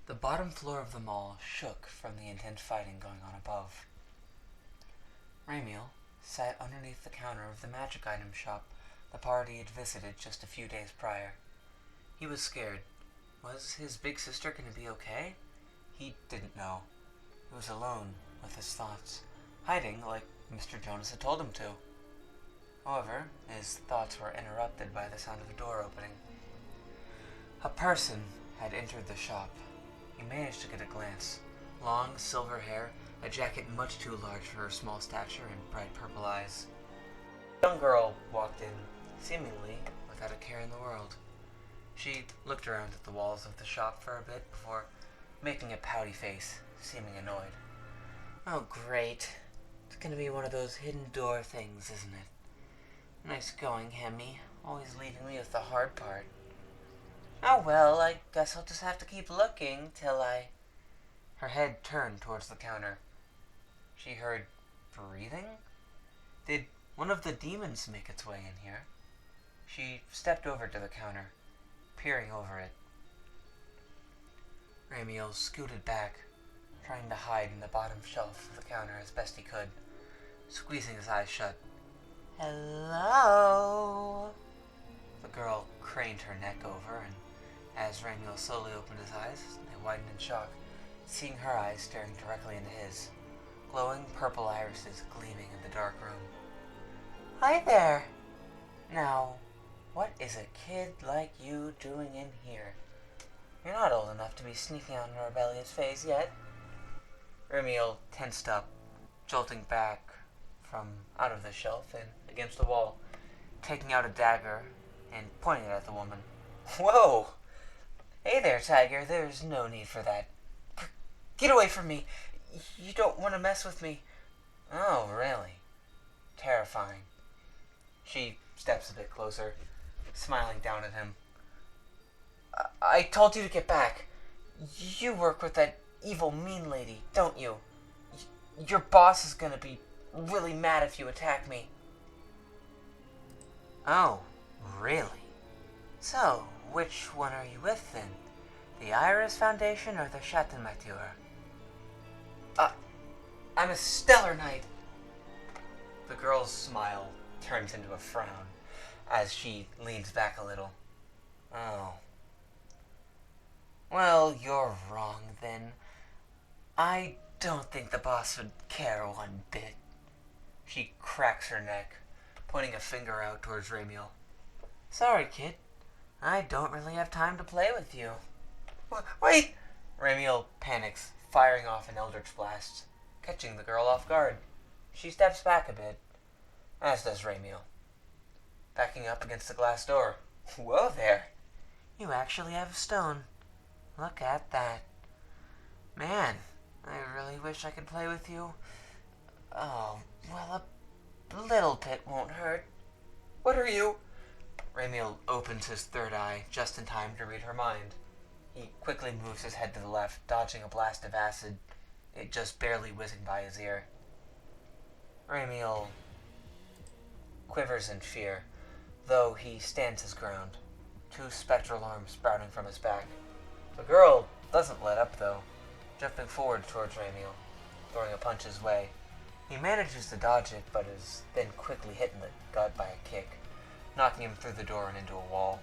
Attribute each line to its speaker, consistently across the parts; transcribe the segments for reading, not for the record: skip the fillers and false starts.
Speaker 1: The bottom floor of the mall shook from the intense fighting going on above. Ramiel sat underneath the counter of the magic item shop the party had visited just a few days prior. He was scared. Was his big sister going to be okay? He didn't know. He was alone with his thoughts, hiding like Mr. Jonas had told him to. However, his thoughts were interrupted by the sound of a door opening. A person had entered the shop. He managed to get a glance. Long, silver hair, a jacket much too large for her small stature, and bright purple eyes. A young girl walked in, seemingly without a care in the world. She looked around at the walls of the shop for a bit before making a pouty face, seeming annoyed. Oh, great. It's gonna be one of those hidden door things, isn't it? Nice going, Hemi. Always leaving me with the hard part. Oh well, I guess I'll just have to keep looking till I... Her head turned towards the counter. She heard breathing? Did one of the demons make its way in here? She stepped over to the counter, peering over it. Ramiel scooted back, trying to hide in the bottom shelf of the counter as best he could, squeezing his eyes shut. Hello? The girl craned her neck over, and as Ramiel slowly opened his eyes, they widened in shock, seeing her eyes staring directly into his, glowing purple irises gleaming in the dark room. Hi there! Now, what is a kid like you doing in here? You're not old enough to be sneaking out in a rebellious phase yet. Ramiel tensed up, jolting back from out of the shelf and against the wall, taking out a dagger and pointing it at the woman. Whoa! Hey there, Tiger, there's no need for that. Get away from me! You don't want to mess with me. Oh, really? Terrifying. She steps a bit closer, smiling down at him. I told you to get back. You work with that evil mean lady, don't you? Your boss is gonna be really mad if you attack me. Oh, really? So, which one are you with then? The Iris Foundation or the Schattenmateur? I'm a Stellar Knight. The girl's smile turns into a frown as she leans back a little. Oh. Well, you're wrong then. I don't think the boss would care one bit. She cracks her neck, pointing a finger out towards Ramiel. Sorry, kid. I don't really have time to play with you. Wait! Ramiel panics, firing off an eldritch blast, catching the girl off guard. She steps back a bit, as does Ramiel, backing up against the glass door. Whoa there! You actually have a stone. Look at that. Man, I really wish I could play with you. Oh, well, a little bit won't hurt. What are you? Ramiel opens his third eye just in time to read her mind. He quickly moves his head to the left, dodging a blast of acid, it just barely whizzing by his ear. Ramiel quivers in fear, though he stands his ground, two spectral arms sprouting from his back. The girl doesn't let up, though, jumping forward towards Ramiel, throwing a punch his way. He manages to dodge it, but is then quickly hit in the gut by a kick, knocking him through the door and into a wall.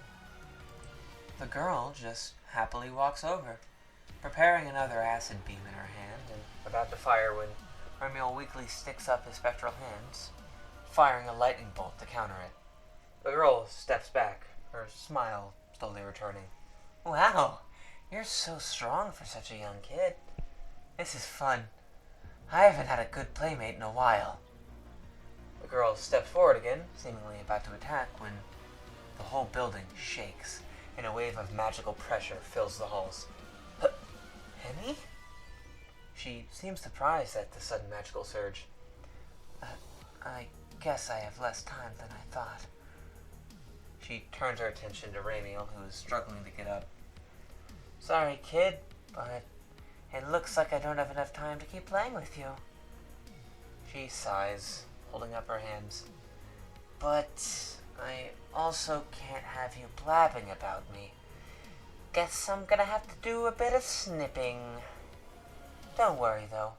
Speaker 1: The girl just happily walks over, preparing another acid beam in her hand and about to fire when Ramiel weakly sticks up his spectral hands, firing a lightning bolt to counter it. The girl steps back, her smile slowly returning. Wow, you're so strong for such a young kid. This is fun. I haven't had a good playmate in a while. The girl steps forward again, seemingly about to attack, when the whole building shakes and a wave of magical pressure fills the halls. Hemi? She seems surprised at the sudden magical surge. I guess I have less time than I thought. She turns her attention to Ramiel, who is struggling to get up. Sorry, kid, but it looks like I don't have enough time to keep playing with you. She sighs, holding up her hands. But I also can't have you blabbing about me. Guess I'm gonna have to do a bit of snipping. Don't worry, though.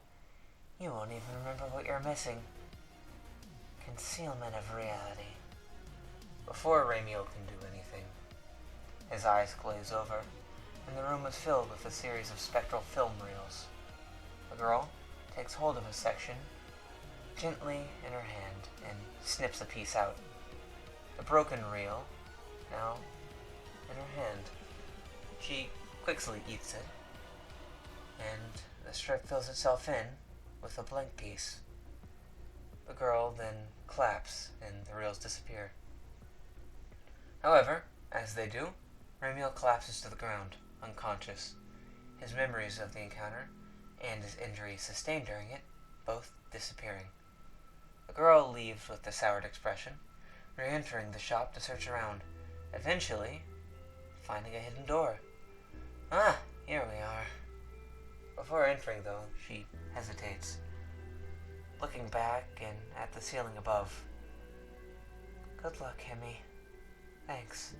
Speaker 1: You won't even remember what you're missing. Concealment of reality. Before Ramiel can do anything, his eyes glaze over, and the room is filled with a series of spectral film reels. The girl takes hold of a section gently in her hand and snips a piece out. The broken reel, now in her hand. She quickly eats it, and the strip fills itself in with a blank piece. The girl then claps, and the reels disappear. However, as they do, Ramiel collapses to the ground, unconscious, his memories of the encounter and his injuries sustained during it both disappearing. The girl leaves with a soured expression, re-entering the shop to search around, eventually finding a hidden door. Ah, here we are. Before entering, though, she hesitates, looking back and at the ceiling above. Good luck, Hemi. Thanks.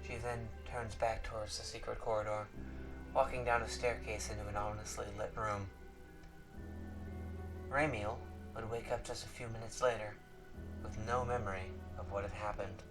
Speaker 1: She then turns back towards the secret corridor, walking down a staircase into an ominously lit room. Ramiel would wake up just a few minutes later, with no memory of what had happened.